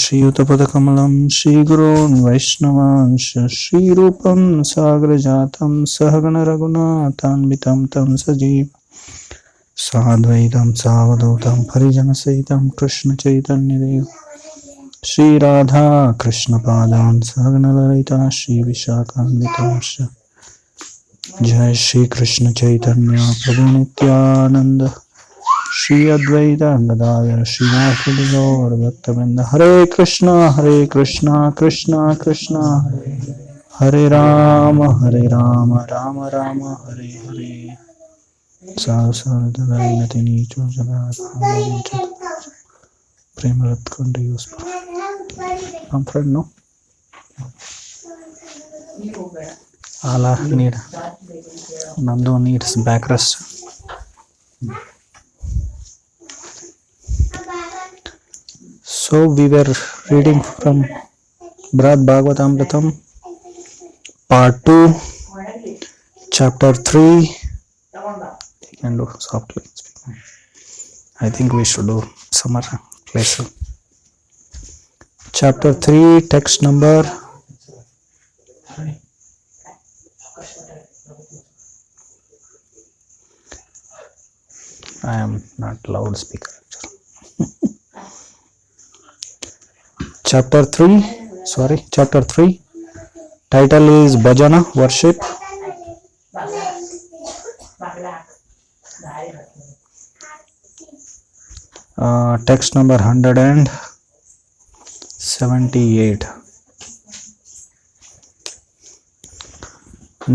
श्रीयुतपदकमलं श्रीगुरून् वैष्णवांश श्रीरूपं साग्रजातं सहगणरघुनाथान्वितं तं सजीव साद्वैतं सावधूतं परिजनसहितं कृष्णचैतन्यदेव श्रीराधा कृष्णपादान् सहगणललिता श्रीविशाखान्वितांश। जय श्री कृष्ण चैतन्य प्रभु नित्यानंद श्री अद्वैत गदाधर श्रीवासुदेव गौर भक्तवृंद। हरे कृष्णा कृष्णा कृष्णा हरे राम राम राम हरे हरे। साधु नीचो जगा प्रेम रत्कोंड यूज हम फ्रेंड नो Allah Nando needs back rest. So we were reading from Brihad Bhagavatamritam part 2 chapter 3. You can do softly. I think we should do summer place. Chapter 3 text number I am not loudspeaker. Chapter 3. Title is Bhajana, worship. Text number 178.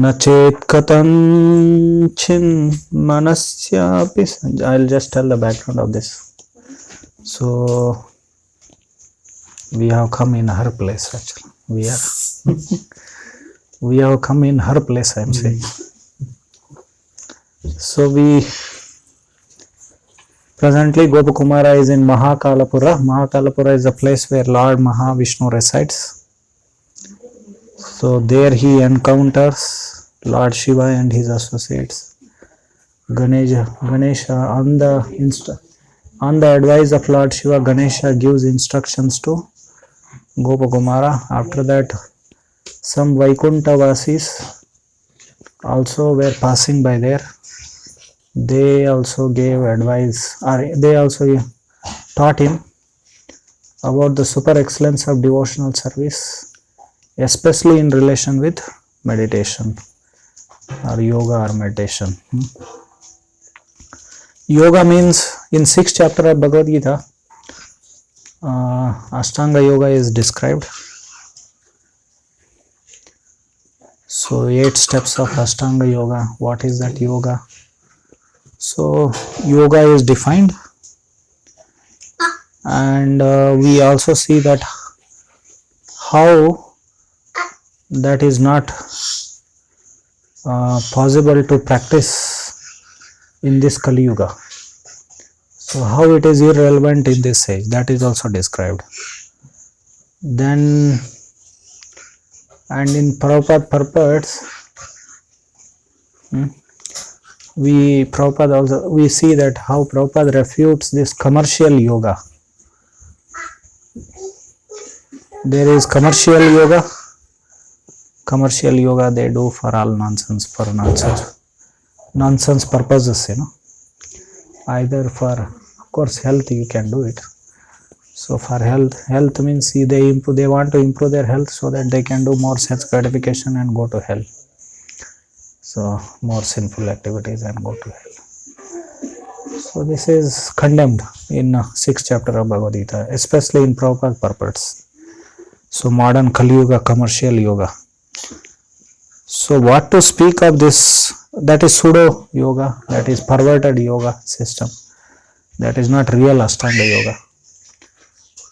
Nachet katanchhin manasyapi. I'll just tell the background of this. So we have come in her place actually. We have come in her place, I am saying. So presently Gopakumara is in Mahakalapura. Mahakalapura is a place where Lord Mahavishnu resides. So there he encounters Lord Shiva and his associates. Ganesha on the advice of Lord Shiva, Ganesha gives instructions to Gopakumara. After that, some Vaikuntha Vasis also were passing by there. They also gave advice, or they also taught him about the super excellence of devotional service, especially in relation with meditation or yoga or meditation. Yoga means, in 6th chapter of Bhagavad Gita, Ashtanga Yoga is described. So 8 steps of Ashtanga Yoga. What is that yoga? So yoga is defined, and we also see that how that is not possible to practice in this Kali Yuga. So how it is irrelevant in this age, that is also described. Then, and in Prabhupada purports, we see that how Prabhupada refutes this commercial yoga. There is commercial yoga they do for all nonsense purposes, either for, of course, health you can do it. So for health means they want to improve their health so that they can do more sense gratification and go to hell. So more sinful activities and go to hell. So this is condemned in 6th chapter of Bhagavad Gita, especially in Prabhupada purports. So modern Kali Yuga, commercial yoga. So what to speak of this? That is pseudo yoga, that is perverted yoga system. That is not real Ashtanga yoga.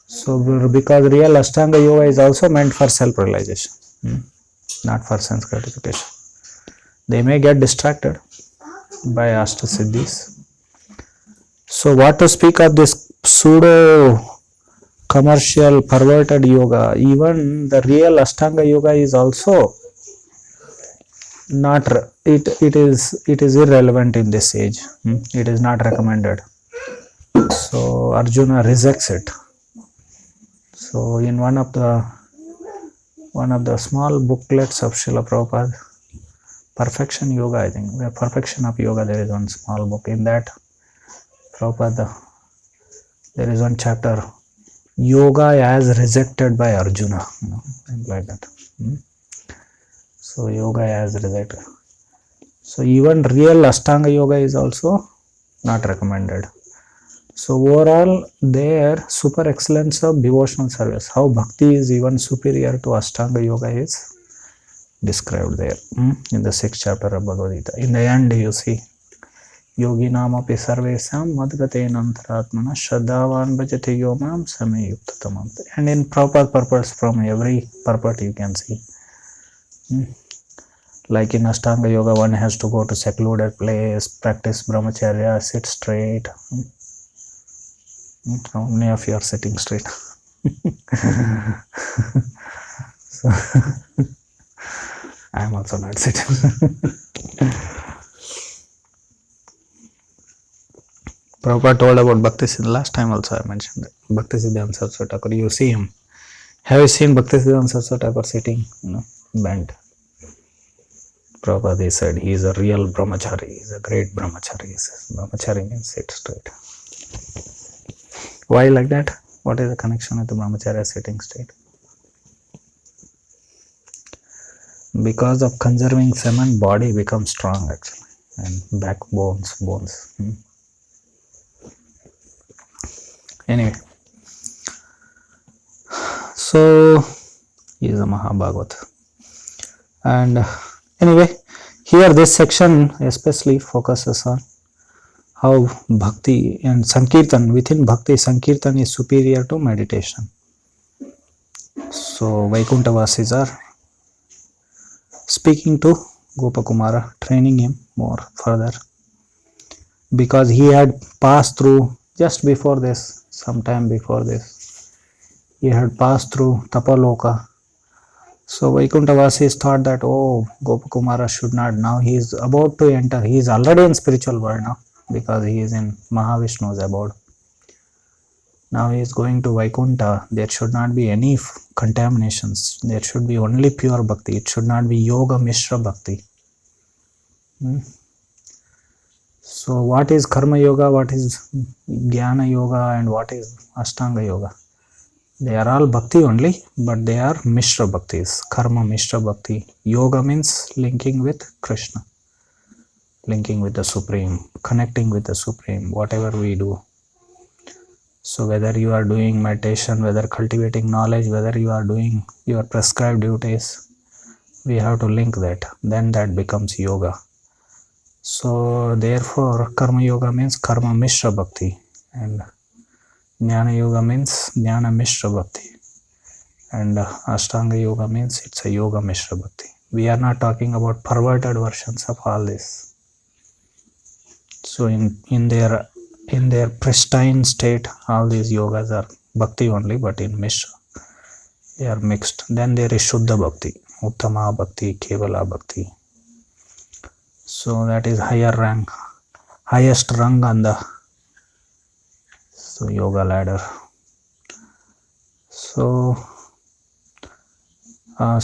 So because real Ashtanga yoga is also meant for self-realization, not for sense gratification. They may get distracted by Ashtasiddhis. So what to speak of this pseudo commercial perverted yoga? Even the real Ashtanga yoga is also not, it is irrelevant in this age. It is not recommended. So Arjuna rejects it. So in one of the small booklets of Srila Prabhupada, Perfection Yoga, I think, the Perfection of Yoga, there is one small book. In that, Prabhupada, there is one chapter, Yoga as rejected by Arjuna, like that. So yoga as rejected. So even real Ashtanga Yoga is also not recommended. So overall, their super excellence of devotional service, how bhakti is even superior to Ashtanga Yoga is described there in the 6th chapter of Bhagavad Gita. In the end, you see, Yogi Namapi Sarvesam Madgate Nantaratmana Shraddhavan Bhajate Yomam Same Yuktatamam. And in proper purpose, from every purport you can see. Like in Ashtanga Yoga, one has to go to secluded place, practice brahmacharya, sit straight. How many of you are sitting straight? So, I am also not sitting. Prabhupada told about Bhaktisiddhanta. Last time also I mentioned that. Bhaktisiddhanta Saraswati Thakur. You see him. Have you seen Bhaktisiddhanta Saraswati Thakur sitting, bent? Prabhupada said he is a real brahmachari. He is a great brahmachari. He says brahmachari means sit straight. Why like that? What is the connection with the brahmacharya sitting straight? Because of conserving semen, body becomes strong actually, and backbones, bones. Anyway, so he is a Mahabhagavat. And anyway, here this section especially focuses on how bhakti and sankirtan, within bhakti, sankirtan is superior to meditation. So Vaikuntavasis are speaking to Gopakumara, training him more further, because he had passed through just before this, sometime before this, he had passed through Tapaloka. So Vaikuntavasis thought that, oh, Gopakumara should not, now he is about to enter, he is already in spiritual world now, because he is in Mahavishnu's abode. Now he is going to Vaikuntha. There should not be any contaminations. There should be only pure bhakti. It should not be yoga mishra bhakti. So what is karma yoga, what is jnana yoga, and what is ashtanga yoga? They are all bhakti only, but they are mishra bhaktis. Karma mishra bhakti. Yoga means linking with Krishna, linking with the Supreme, connecting with the Supreme, whatever we do. So whether you are doing meditation, whether cultivating knowledge, whether you are doing your prescribed duties, we have to link that. Then that becomes yoga. So therefore, karma yoga means karma mishra bhakti, and jnana yoga means jnana mishra bhakti, and ashtanga yoga means it's a yoga mishra bhakti. We are not talking about perverted versions of all this. So in their pristine state, all these yogas are bhakti only, but in mishra they are mixed. Then there is Shuddha Bhakti, Uttama Bhakti, Kevala Bhakti. So that is higher rank, highest rung on the yoga ladder. So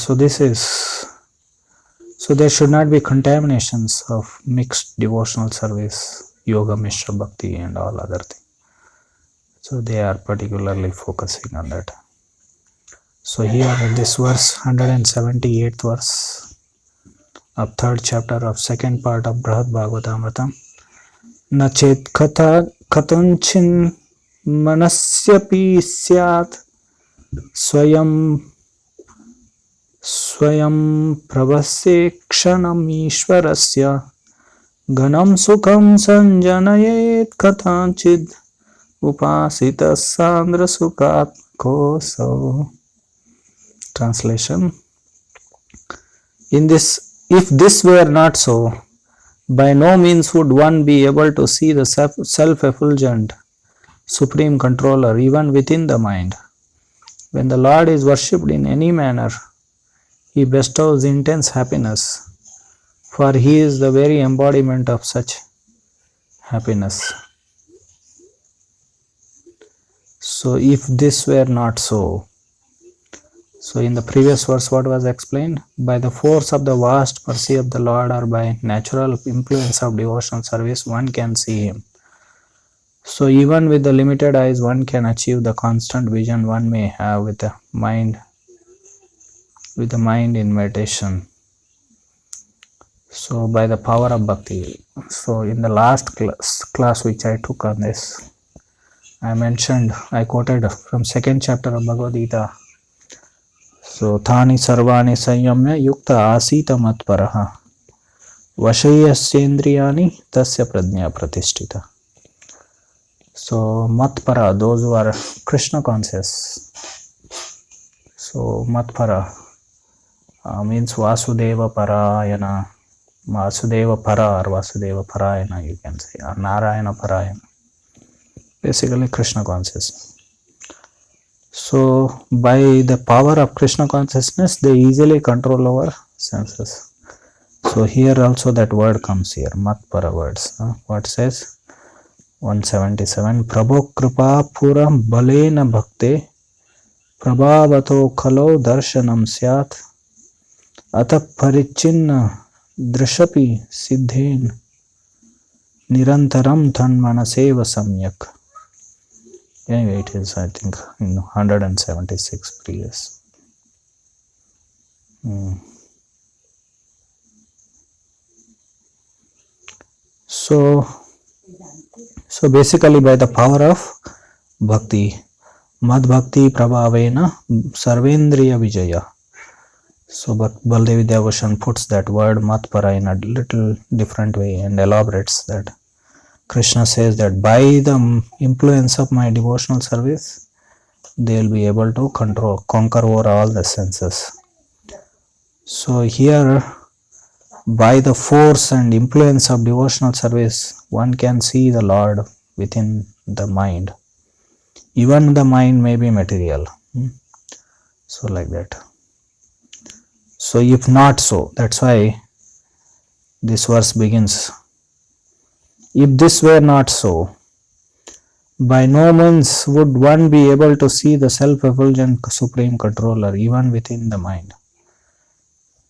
this is, so there should not be contaminations of mixed devotional service, yoga mishra bhakti and all other things. So they are particularly focusing on that. So here in this verse, 178th verse of 3rd chapter of 2nd part of Brihad Bhagavatamritam, Nachet katha katanchin manasyapi syat swayam pravasye kshanam ishvarasya ganam sukham sanjanayet kathanchid upasita sandra sukatko. So translation: if this were not so, by no means would one be able to see the self-effulgent Supreme Controller even within the mind. When the Lord is worshipped in any manner, He bestows intense happiness, for He is the very embodiment of such happiness. So if this were not so, So in the previous verse what was explained? By the force of the vast mercy of the Lord or by natural influence of devotional service one can see him. So even with the limited eyes one can achieve the constant vision one may have with the mind in meditation. So by the power of bhakti. So in the last class which I took on this, I quoted from second chapter of Bhagavad Gita. So thani sarvani sanyamya yukta asita matparaha vashayascendriyani tasya prajna pratishtita. So matpara, those who are Krishna conscious. So matpara means Vasudeva Parayana, Vasudeva Para or Vasudeva Parayana you can say, or Narayana Parayana. Basically Krishna consciousness. So by the power of Krishna consciousness they easily control our senses. So here also that word comes here, Matpara words. What says? 177 Prabho Kripa Pura Balena Bhakte Prabhavato Khalo Darshanam Syat Atap Parichinna Drishapi Siddhen Nirantaram Thanmanaseva Samyak. Anyway, it is I think in 176 previous. So basically by the power of bhakti, Mad Bhakti Prabhavena Sarvendriya Vijaya. So Baldev Vidyabhushan puts that word Matpara in a little different way and elaborates that. Krishna says that by the influence of my devotional service, they will be able to conquer over all the senses. So here, by the force and influence of devotional service, one can see the Lord within the mind. Even the mind may be material. So like that. So if not so, that's why this verse begins. If this were not so, by no means would one be able to see the self-effulgent Supreme Controller even within the mind.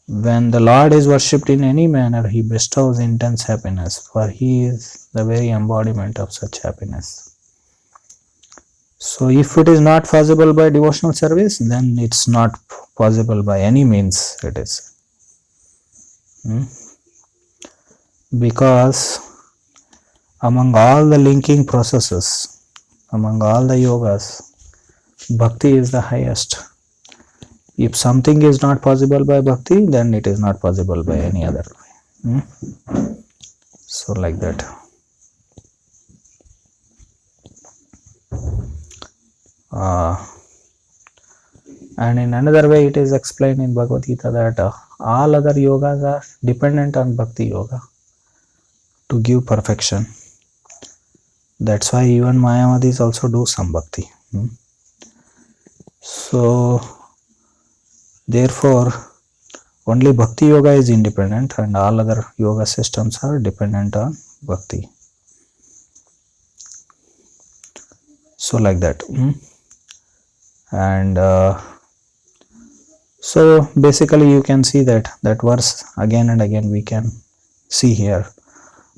When the Lord is worshipped in any manner, he bestows intense happiness, for he is the very embodiment of such happiness. So if it is not possible by devotional service, then it's not possible by any means it is. Because among all the linking processes, among all the yogas, bhakti is the highest. If something is not possible by bhakti, then it is not possible by any other way. So like that. And in another way it is explained in Bhagavad Gita that all other yogas are dependent on bhakti yoga to give perfection. That's why even Mayamadis also do some bhakti. So therefore only bhakti yoga is independent and all other yoga systems are dependent on bhakti. So like that. And so basically you can see that verse again and again we can see here.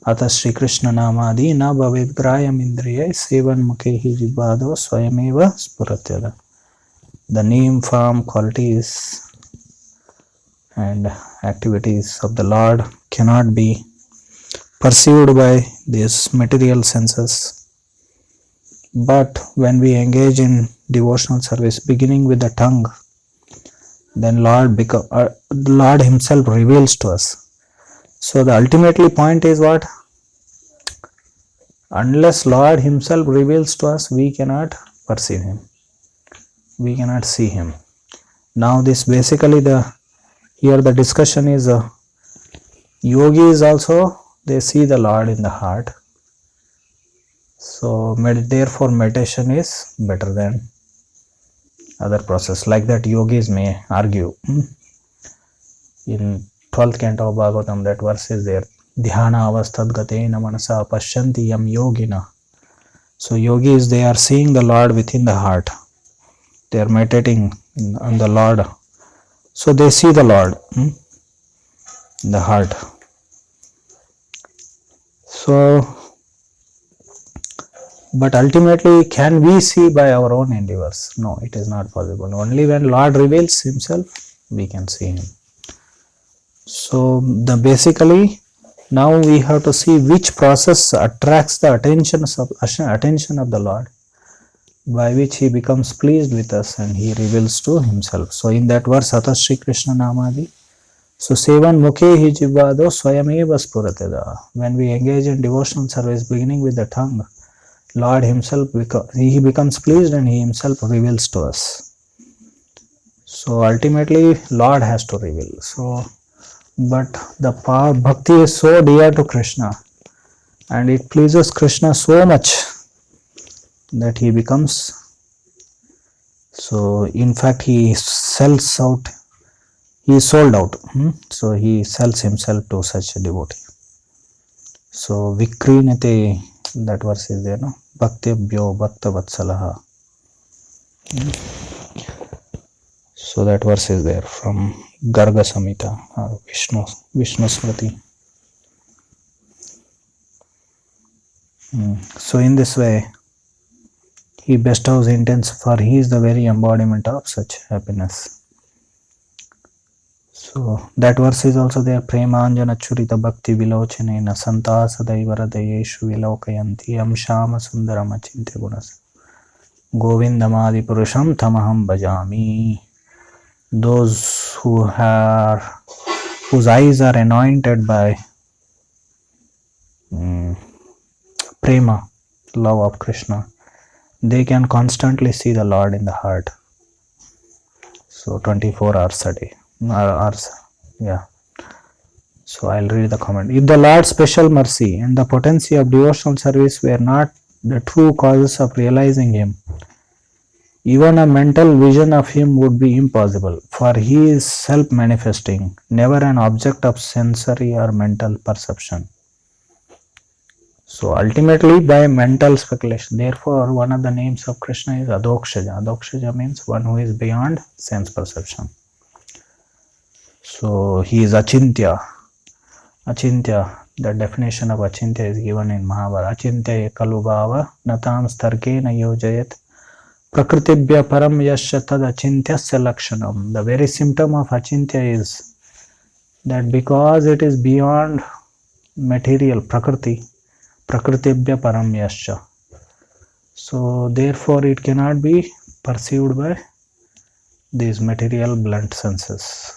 Ata Shri Krishna Namadi na bhavet grayam indriya sevan mukhehi jibado swayameva spuratyada. The name, form, qualities and activities of the Lord cannot be perceived by these material senses. But when we engage in devotional service beginning with the tongue, then Lord himself reveals to us. So the ultimately point is what? Unless Lord himself reveals to us, we cannot perceive him. We cannot see him. Now this basically here the discussion is yogis also, they see the Lord in the heart. So therefore meditation is better than other process. Like that yogis may argue. In 12th canto of Bhagavatam that verse is there. Dhyana avastad gatena manasa pashyanti yam yogina. So yogis, they are seeing the Lord within the heart. They are meditating and the Lord. So they see the Lord in the heart. So, but ultimately, can we see by our own endeavors? No, it is not possible. Only when Lord reveals Himself, we can see Him. So, basically, now we have to see which process attracts the attention of the Lord, by which He becomes pleased with us and He reveals to Himself. So, in that verse, Atha Shri Krishna Namadi, so Sevan Mukhe hi jivado swayameva spurateda. When we engage in devotional service beginning with the tongue, Lord Himself, He becomes pleased and He Himself reveals to us. So ultimately, Lord has to reveal. So, but the power, bhakti is so dear to Krishna and it pleases Krishna so much that He becomes, so in fact He sells out, He is sold out. So He sells Himself to such a devotee. So Vikrinate, that verse is there, no? Bhaktebhyo Bhakta Vatsalaha. So that verse is there from Garga Samhita or Vishnu Smriti. So in this way, He bestows intense, for He is the very embodiment of such happiness. So that verse is also there. Premanjana Churita Bhakti Vilochanena Santasa Daivaradayeshu Vilokayanti Am Shama Sundaram Achintya Gunas Govindamadi Purusham Tamaham Bhajami. Those whose eyes are anointed by prema, love of Krishna, they can constantly see the Lord in the heart. So 24 hours a day. Yeah. So I'll read the comment. If the Lord's special mercy and the potency of devotional service were not the true causes of realizing Him, even a mental vision of Him would be impossible, for He is self-manifesting, never an object of sensory or mental perception. So ultimately by mental speculation. Therefore, one of the names of Krishna is Adokshaja. Adokshaja means one who is beyond sense perception. So he is Achintya. Achintya, the definition of Achintya is given in Mahabharata. Achintya kalubhava natam starke na yojayat prakritibhya param yasya tad achintyasya lakshanam. The very symptom of Achintya is that because it is beyond material, prakriti, prakritibhya param yasya. So therefore it cannot be perceived by these material blunt senses.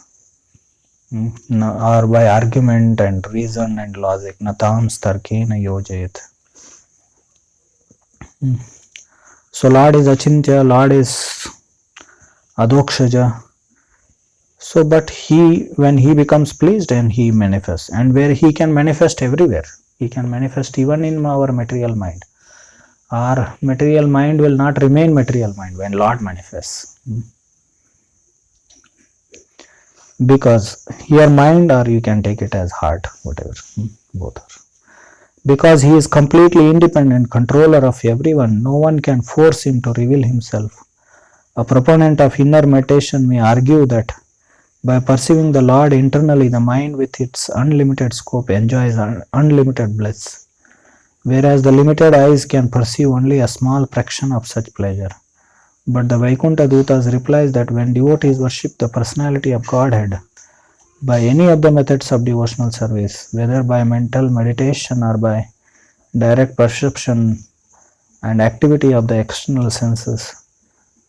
Or by argument and reason and logic. Natam starkena yojayat. So Lord is Achintya, Lord is Adokshaja. So but when He becomes pleased and He manifests, and where He can manifest everywhere, He can manifest even in our material mind. Our material mind will not remain material mind when Lord manifests. Because your mind, or you can take it as heart, whatever, both are. Because He is completely independent controller of everyone, no one can force Him to reveal Himself. A proponent of inner meditation may argue that by perceiving the Lord internally, the mind with its unlimited scope enjoys unlimited bliss, whereas the limited eyes can perceive only a small fraction of such pleasure. But the Vaikuntha Dutas replies that when devotees worship the personality of Godhead by any of the methods of devotional service, whether by mental meditation or by direct perception and activity of the external senses,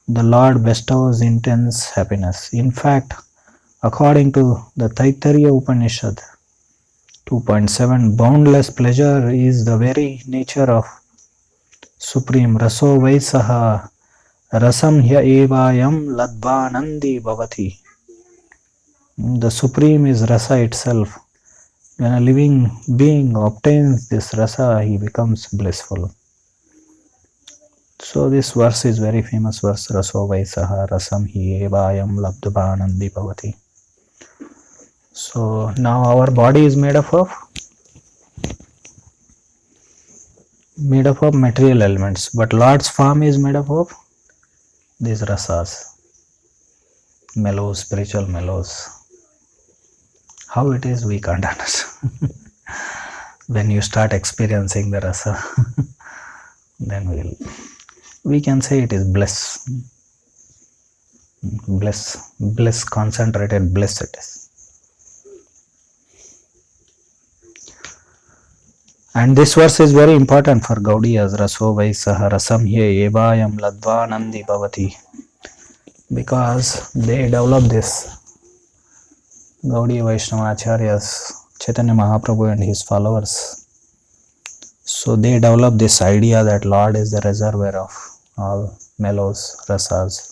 the Lord bestows intense happiness. In fact, according to the Taittiriya Upanishad 2.7, boundless pleasure is the very nature of Supreme Raso Vaisaha Rasam hya evayam ladbhanandi bhavati. The Supreme is Rasa itself. When a living being obtains this Rasa, he becomes blissful. So this verse is very famous verse. Raso Vaisaha Rasam hi evayam ladbhanandi bhavati. So now our body is made up of material elements, but Lord's form is made up of these rasas. mellows, spiritual mellows. How it is, we can't understand. When you start experiencing the rasa, then we can say it is bliss. Bliss, concentrated bliss it is. And this verse is very important for Gaudiyas. Raso Vaisaha Rasam Hye Evayam Ladvanandi Bhavati. Because they develop this. Gaudiya Vaishnava Acharyas, Chaitanya Mahaprabhu and his followers. So they develop this idea that Lord is the reservoir of all mellows, rasas.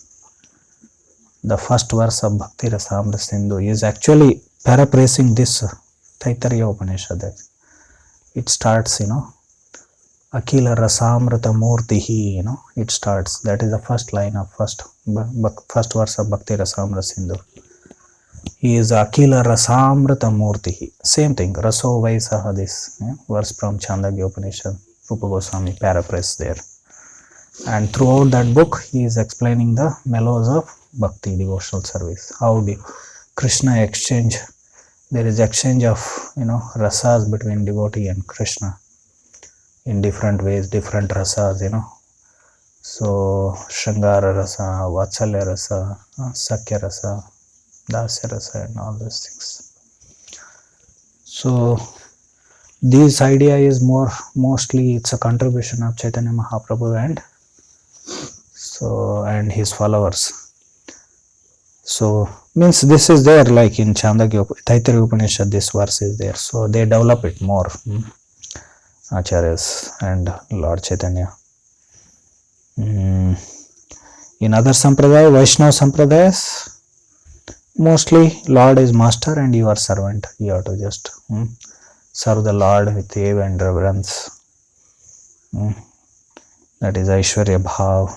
The first verse of Bhakti Rasamrita Sindhu is actually paraphrasing this Taittiriya Upanishad. It starts, Akila Rasamrita Murtihi, it starts. That is the first line of first verse of Bhakti Rasamrita Sindhu. He is Akila Rasamrita Murtihi. Same thing, Raso Vaisaha, this verse from Chandogya Upanishad. Rupa Goswami paraphrased there. And throughout that book, he is explaining the mellows of Bhakti, devotional service. How Krishna exchange, there is exchange of, rasas between devotee and Krishna in different ways, different rasas, So, Shringara Rasa, Vatsalya Rasa, Sakya Rasa, Dasya Rasa and all those things. So, this idea is mostly it's a contribution of Chaitanya Mahaprabhu and his followers. So, means this is there like in Chandogya, Taittiriya Upanishad, this verse is there. So, they develop it more, Acharyas and Lord Chaitanya. In other Sampradaya, Vaishnava Sampradayas, mostly Lord is master and you are servant. You have to just serve the Lord with awe and reverence. That is Aishwarya Bhav.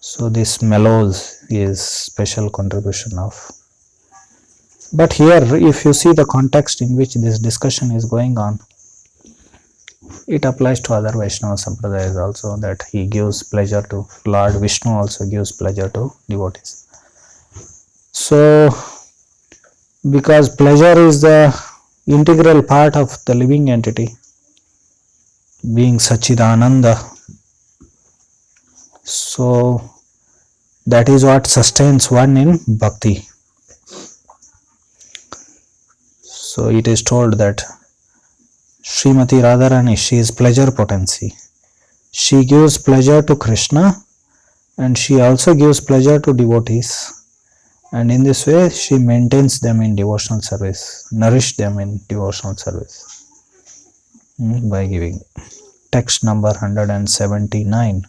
So this mellows is special contribution of. But here, if you see the context in which this discussion is going on, it applies to other Vaishnava Sampradayas also, that he gives pleasure to Lord Vishnu, also gives pleasure to devotees. So, because pleasure is the integral part of the living entity, being Sachidananda, so that is what sustains one in bhakti. So it is told that Srimati Radharani, she is pleasure potency. She gives pleasure to Krishna and she also gives pleasure to devotees. And in this way, she maintains them in devotional service, nourish them in devotional service by giving. Text number 179.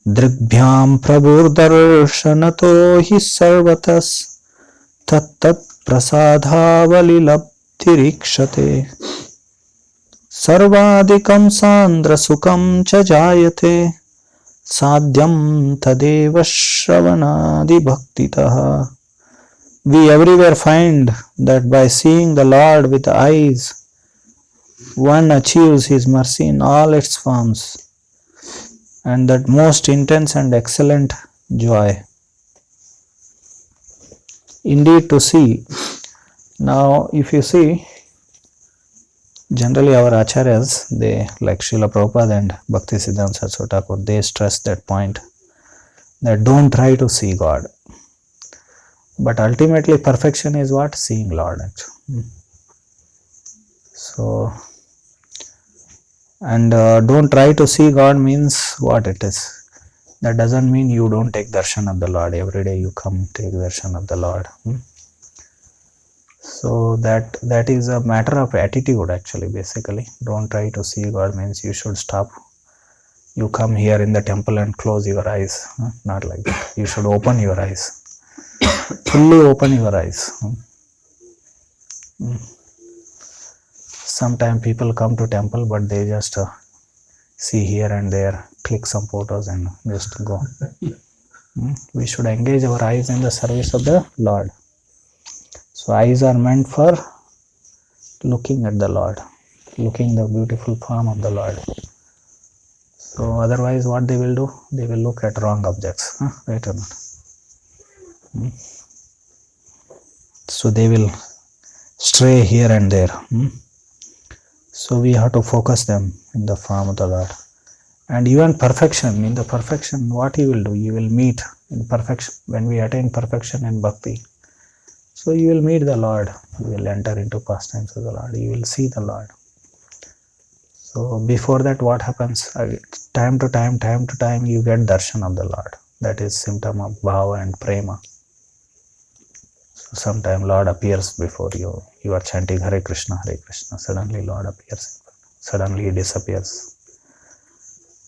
Drigbhyam prabhurdarshanato hi sarvatas tat prasadhavalilabdhirikshate sarvadikam sandra sukam cha jayate sadhyam tadeva shravanadi bhaktitaha. We everywhere find that by seeing the Lord with the eyes, one achieves his mercy in all its forms, and that most intense and excellent joy. Indeed, to see. Now, if you see, generally our acharyas, they like Srila Prabhupada and Bhaktisiddhanta Saraswati Thakur, they stress that point, that don't try to see God. But ultimately, perfection is what? Seeing Lord, actually. So, and don't try to see God means what it is. That doesn't mean you don't take darshan of the Lord. Every day you come take darshan of the Lord. So that is a matter of attitude actually, basically. Don't try to see God means you should stop. You come here in the temple and close your eyes. Not like that. You should open your eyes. Fully open your eyes. Sometimes people come to temple but they just see here and there, click some photos and just go. We should engage our eyes in the service of the Lord. So eyes are meant for looking at the Lord, looking the beautiful form of the Lord. So otherwise what they will do? They will look at wrong objects. Right or not? So they will stray here and there. So we have to focus them in the form of the Lord. And even perfection, in the perfection, what you will do? You will meet in perfection. When we attain perfection in bhakti, so you will meet the Lord. You will enter into pastimes of the Lord. You will see the Lord. So before that, what happens? Time to time, you get darshan of the Lord. That is symptom of bhava and prema. So sometime Lord appears before you. You are chanting Hare Krishna, Hare Krishna. Suddenly Lord appears. Suddenly he disappears.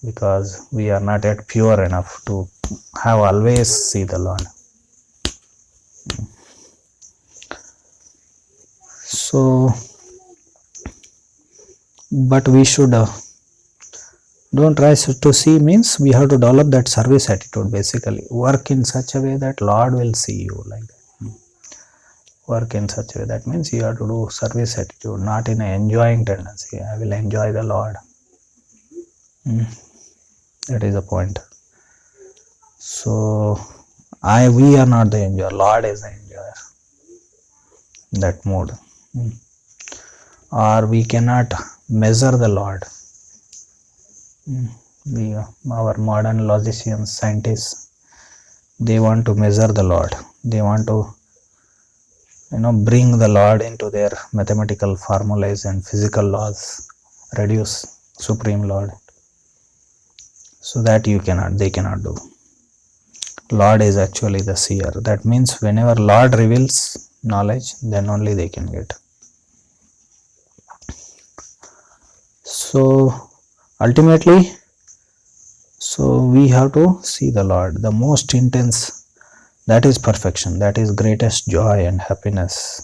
Because we are not yet pure enough to have always see the Lord. So, but we should don't try to see means we have to develop that service attitude. Basically, work in such a way that Lord will see you like that. Work in such a way, that means you have to do service attitude, not in an enjoying tendency. I will enjoy the Lord. That is the point. So we are not the enjoyer. Lord is the enjoyer. That mode. Or we cannot measure the Lord. Our modern logicians, scientists, they want to measure the Lord. They want to bring the Lord into their mathematical formulas and physical laws, reduce Supreme Lord. So that they cannot do. Lord is actually the seer. That means whenever Lord reveals knowledge, then only they can get. So ultimately, so we have to see the Lord. The most intense, that is perfection. That is greatest joy and happiness.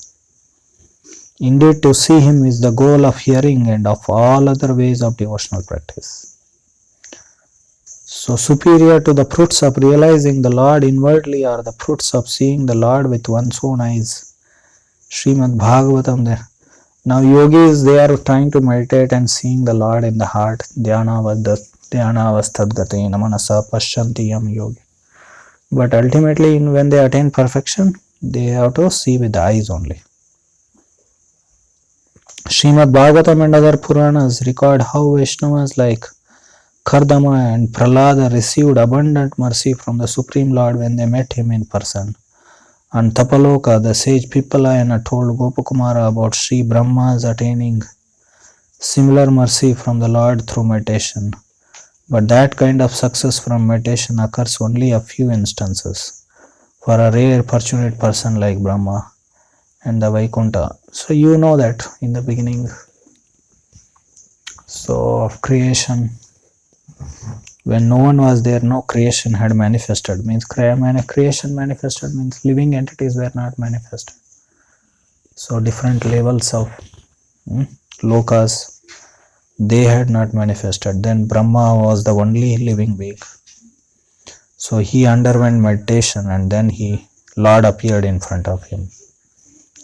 Indeed, to see Him is the goal of hearing and of all other ways of devotional practice. So superior to the fruits of realizing the Lord inwardly are the fruits of seeing the Lord with one's own eyes. Srimad Bhagavatam there. Now yogis, they are trying to meditate and seeing the Lord in the heart. Dhyanavastadgatena manasa pashyanti yam yogi. But ultimately, when they attain perfection, they have to see with the eyes only. Srimad Bhagavatam and other Puranas record how Vaishnavas like Kardama and Prahlada received abundant mercy from the Supreme Lord when they met Him in person. And Tapaloka, the sage Pippalayana, told Gopakumara about Sri Brahma's attaining similar mercy from the Lord through meditation. But that kind of success from meditation occurs only a few instances for a rare fortunate person like Brahma and the Vaikuntha. So you know that in the beginning, so of creation, when no one was there, no creation had manifested. Means creation manifested means living entities were not manifested. So different levels of lokas, they had not manifested. Then Brahma was the only living being. So he underwent meditation and then Lord appeared in front of him.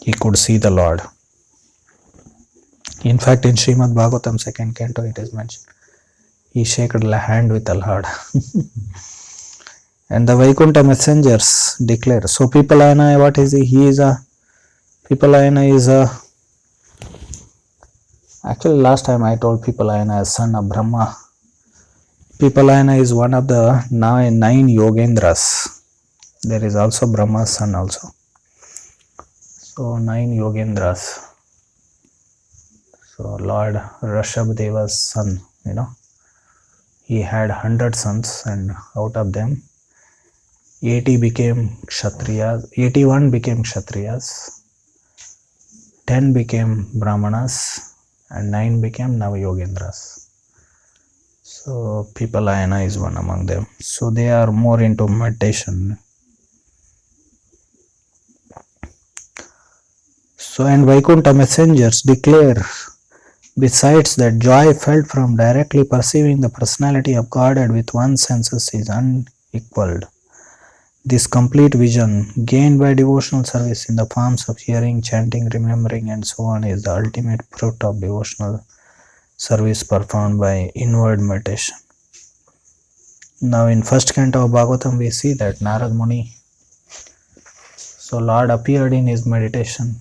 He could see the Lord. In fact, in Srimad Bhagavatam 2nd canto it is mentioned. He shook the hand with the Lord. And the Vaikuntha messengers declare. So Pippalayana, what is he? Pippalayana is actually last time I told Pippalayana as son of Brahma. Pippalayana is one of the 9 Yogendras. There is also Brahma's son also. So 9 Yogendras. So Lord Rishabhdeva's son, he had 100 sons, and out of them 81 became Kshatriyas, 10 became Brahmanas, and 9 became Navayogendras. So Pippalayana is one among them. So they are more into meditation. So and Vaikuntha messengers declare, besides that joy felt from directly perceiving the personality of Godhead with one's senses is unequaled. This complete vision, gained by devotional service in the forms of hearing, chanting, remembering, and so on, is the ultimate fruit of devotional service performed by inward meditation. Now in first canto of Bhagavatam we see that Narad Muni, So Lord appeared in his meditation,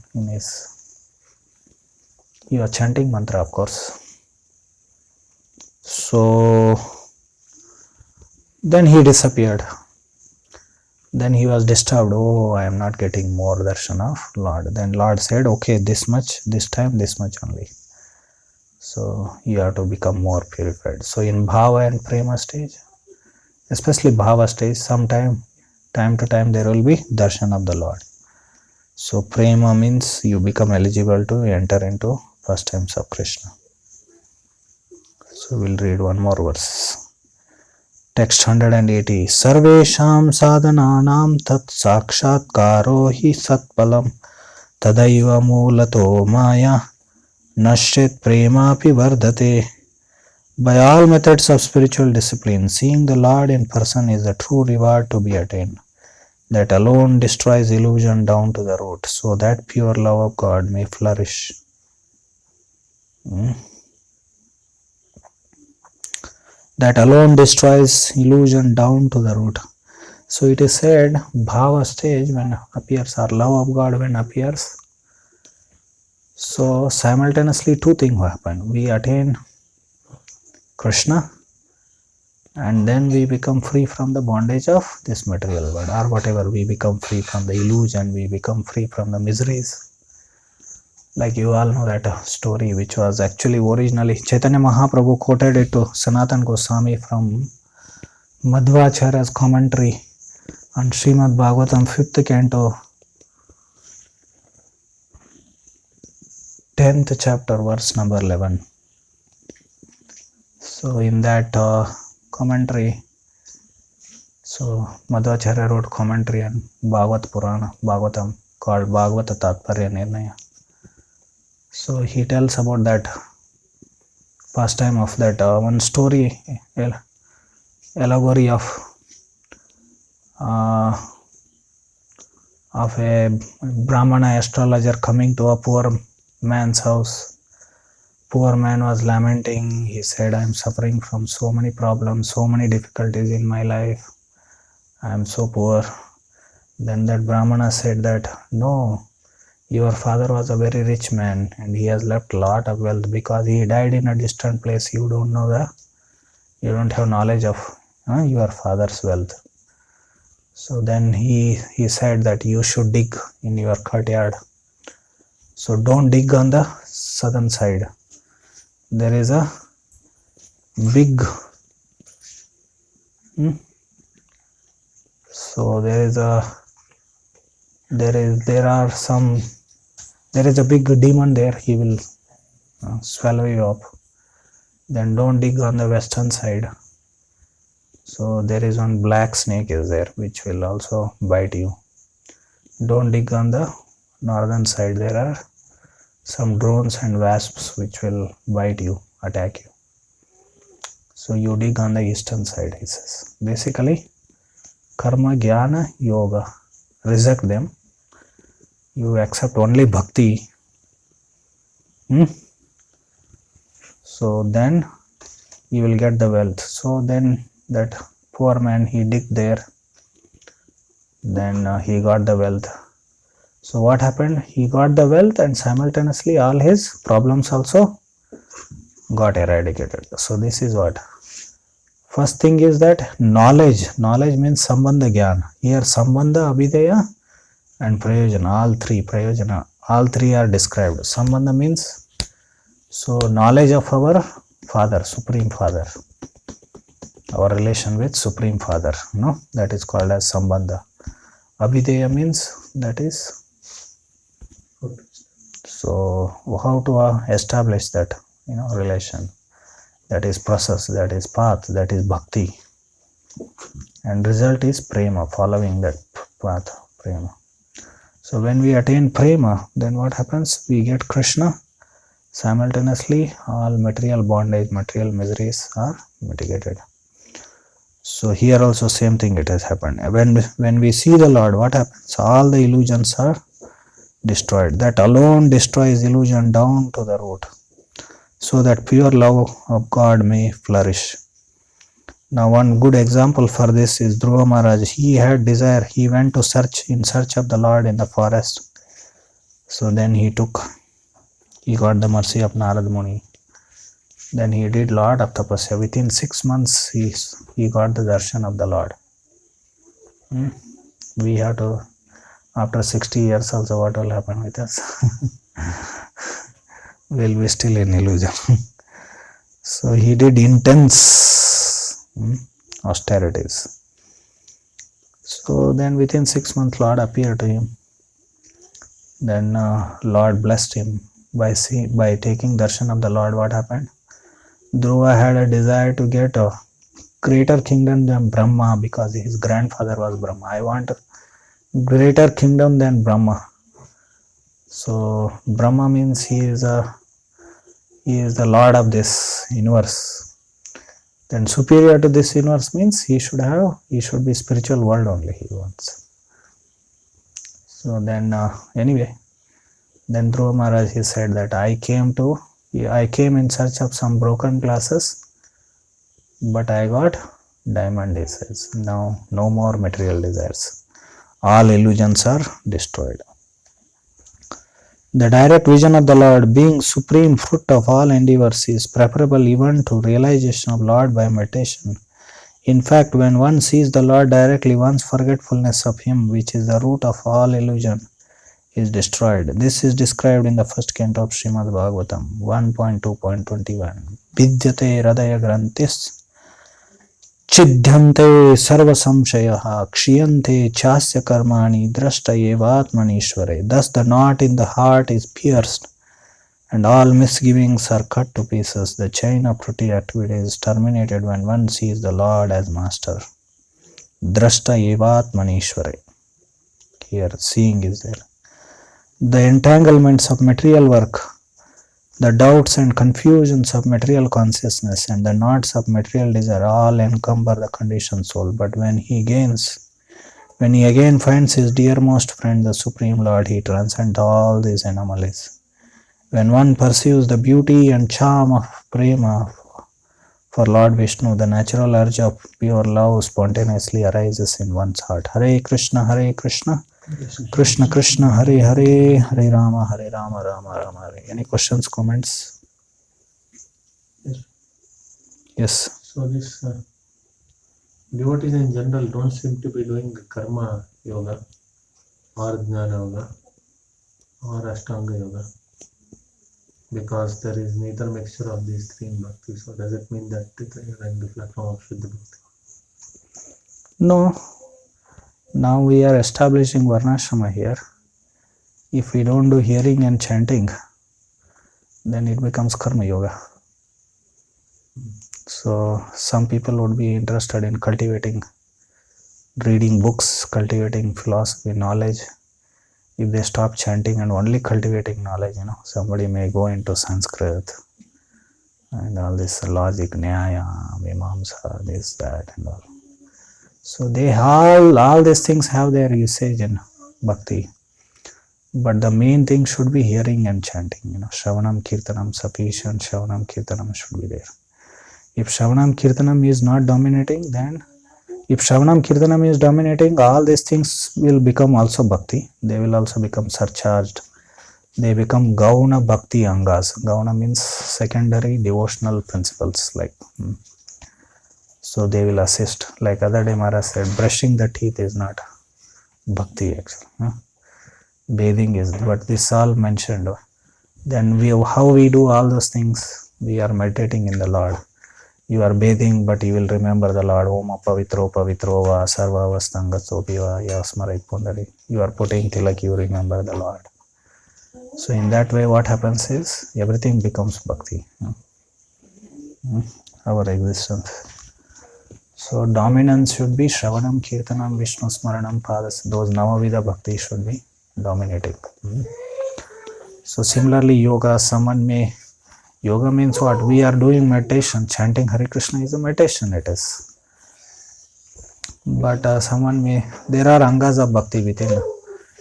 you are chanting mantra, of course. So then he disappeared. Then he was disturbed. Oh, I am not getting more darshan of Lord. Then Lord said, okay, this much, this time, this much only. So you have to become more purified. So in bhava and prema stage, especially bhava stage, time to time there will be darshan of the Lord. So prema means you become eligible to enter into pastimes of Krishna. So we'll read one more verse. Text 180. Sarvesham sadhananam tat sakshatkaro hi satpalam tadaiva mulato maya nashrit premapi vardhate. By all methods of spiritual discipline, seeing the Lord in person is the true reward to be attained. That alone destroys illusion down to the root, so that pure love of God may flourish. That alone destroys illusion down to the root. So it is said, bhava stage when appears, or love of God when appears, so simultaneously two things happen. We attain Krishna and then we become free from the bondage of this material world, or whatever, we become free from the illusion, we become free from the miseries. Like you all know that story, which was actually originally Chaitanya Mahaprabhu quoted it to Sanatana Goswami from Madhvacharya's commentary on Srimad Bhagavatam 5th canto, 10th chapter, verse number 11. So in that commentary, so Madhvacharya wrote commentary on Bhagavat Purana, Bhagavatam, called Bhagavata Tatparya Nirnaya. So he tells about that pastime of that one story, allegory of a Brahmana astrologer coming to a poor man's house. Poor man was lamenting. He said, I am suffering from so many problems, so many difficulties in my life. I am so poor. Then that Brahmana said that, no, your father was a very rich man and he has left a lot of wealth because he died in a distant place. You don't know you don't have knowledge of your father's wealth. So then he said that you should dig in your courtyard. So don't dig on the southern side. There is a big so there is a big demon there. He will swallow you up. Then don't dig on the western side. So there is one black snake is there which will also bite you. Don't dig on the northern side. There are some drones and wasps which will bite you, attack you. So you dig on the eastern side, he says. Basically, karma, jnana, yoga, reject them. You accept only bhakti. So then you will get the wealth. So then that poor man, he digged there. Then he got the wealth. So what happened? He got the wealth and simultaneously all his problems also got eradicated. So this is what. First thing is that knowledge. Knowledge means sambandha jnana. Here sambandha, abhideya and prayojana. All three are described. Sambandha means so knowledge of our Father, Supreme Father. Our relation with Supreme Father. No, that is called as sambandha. Abhideya means that is. So how to establish that relation? That is process, that is path, that is bhakti. And result is prema, following that path, prema. So when we attain prema, then what happens? We get Krishna. Simultaneously, all material bondage, material miseries are mitigated. So here also same thing it has happened. When we see the Lord, what happens? All the illusions are destroyed. That alone destroys illusion down to the root, so that pure love of God may flourish. Now one good example for this is Dhruva Maharaj. He had desire. He went to in search of the Lord in the forest. So then he got the mercy of Narad Muni. Then he did lot of tapasya. Within 6 months, he got the darshan of the Lord. We have to, after 60 years also, what will happen with us? We'll be still in illusion. So he did intense austerities. So then within 6 months, Lord appeared to him. Then Lord blessed him by taking darshan of the Lord. What happened? Dhruva had a desire to get a greater kingdom than Brahma because his grandfather was Brahma. I want a greater kingdom than Brahma. So Brahma means he is the Lord of this universe. Then superior to this universe means he should be spiritual world only he wants. So then anyway, then Dhruva Maharaj, he said that I came in search of some broken glasses, but I got diamond desires. Now no more material desires. All illusions are destroyed. The direct vision of the Lord, being supreme fruit of all endeavors, is preferable even to realization of Lord by meditation. In fact, when one sees the Lord directly, one's forgetfulness of Him, which is the root of all illusion, is destroyed. This is described in the first canto of Srimad Bhagavatam 1.2.21. Vidyate hridaya grantis Chidyante sarva samshayaha kshiyante chasya karmani drashta evatmanishvare. Thus the knot in the heart is pierced and all misgivings are cut to pieces. The chain of fruity activity is terminated when one sees the Lord as Master. Drashta evatmanishvare. Here seeing is there. The entanglements of material work, the doubts and confusions of material consciousness and the knots of material desire all encumber the conditioned soul. But when he again finds his dearmost friend, the Supreme Lord, he transcends all these anomalies. When one pursues the beauty and charm of prema for Lord Vishnu, the natural urge of pure love spontaneously arises in one's heart. Hare Krishna, Krishna Krishna, Hare Hare, Hare Rama, Rama Rama, Hare. Any questions, comments? Yes. So this devotees in general don't seem to be doing karma yoga or jnana yoga or ashtanga yoga because there is neither mixture of these three in bhakti. So does it mean that they are in the platform of Shuddha Bhakti? No. Now we are establishing Varnashrama here. If we don't do hearing and chanting, then it becomes Karma Yoga. So some people would be interested in cultivating, reading books, cultivating philosophy, knowledge. If they stop chanting and only cultivating knowledge, somebody may go into Sanskrit and all this logic, Nyaya, Mimamsa, this, that and all. So they all these things have their usage in bhakti, but the main thing should be hearing and chanting. Shravanam Kirtanam, sufficient Shravanam Kirtanam should be there. If Shravanam Kirtanam is not dominating, then if Shravanam Kirtanam is dominating, all these things will become also bhakti. They will also become surcharged. They become Gauna Bhakti Angas. Gauna means secondary devotional principles like. So they will assist. Like other day Maharaj said, brushing the teeth is not bhakti actually. Bathing is, but this all mentioned. Then how we do all those things? We are meditating in the Lord. You are bathing, but you will remember the Lord. Om apavitro pavitro va sarva vastangatsopi va yasmarai pundari. You are putting tilak, you remember the Lord. So in that way what happens is everything becomes bhakti. Our existence. So dominance should be Shravanam, Kirtanam, Vishnu Smaranam, Padas. Those Navavidha Bhakti should be dominating. So similarly yoga, yoga means what? We are doing meditation. Chanting Hare Krishna is a meditation, it is. But there are angas of bhakti within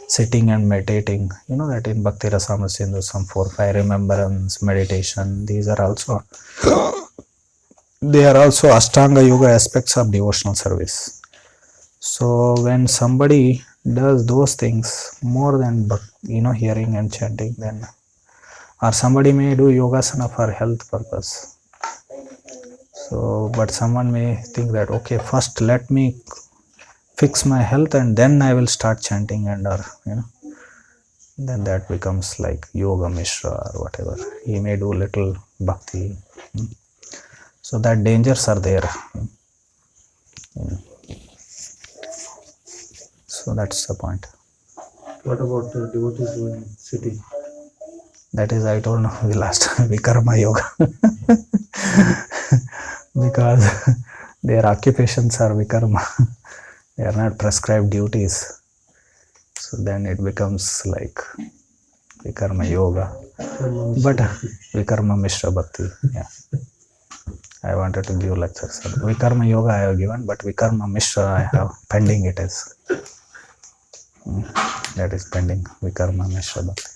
sitting and meditating. You know that in Bhakti Rasamrita Sindhu, some 4-5 remembrance, meditation, these are also they are also Ashtanga Yoga aspects of devotional service. So when somebody does those things more than hearing and chanting, then or somebody may do yogasana for health purpose. So, but someone may think that okay, first let me fix my health and then I will start chanting and then that becomes like yoga mishra or whatever. He may do little bhakti. So that dangers are there. So that's the point. What about devotees who in city? That is, I told we last Vikarma yoga because their occupations are Vikarma. They are not prescribed duties. So then it becomes like Vikarma yoga. But Vikarma Mishra Bhakti. Yeah. I wanted to give lectures. Vikarma yoga I have given, but Vikarma Mishra I have pending it is. That is pending. Vikarma Mishra Bhakti.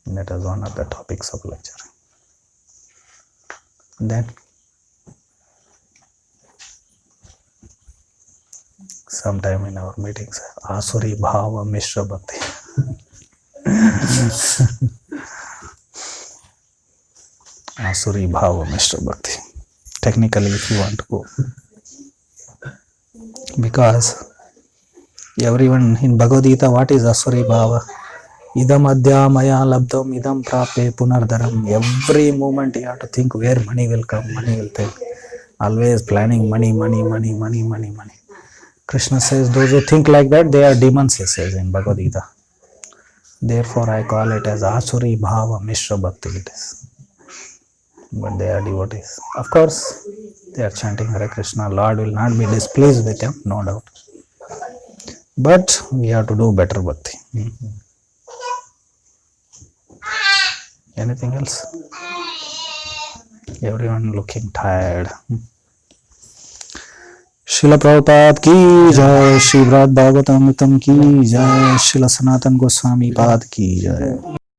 That is one of the topics of lecture. Then sometime in our meetings, Asuri Bhava Mishra Bhakti. Asuri Bhava Mishra Bhakti. Technically, if you want to go. Because everyone in Bhagavad Gita, what is Asuri Bhava? Idam adya maya labdam idam prape punardaram. Every moment you have to think where money will come, money will take. Always planning money. Krishna says those who think like that, they are demons, he says in Bhagavad Gita. Therefore I call it as Asuri Bhava Mishra Bhakti it is. But they are devotees. Of course, they are chanting Hare Krishna. Lord will not be displeased with them, no doubt. But we have to do better bhakti. Anything else? Everyone looking tired. Srila Prabhupada ki jai, Sri Brad Bhagavatam ki jai, Srila Sanatan Goswami Pad ki jai.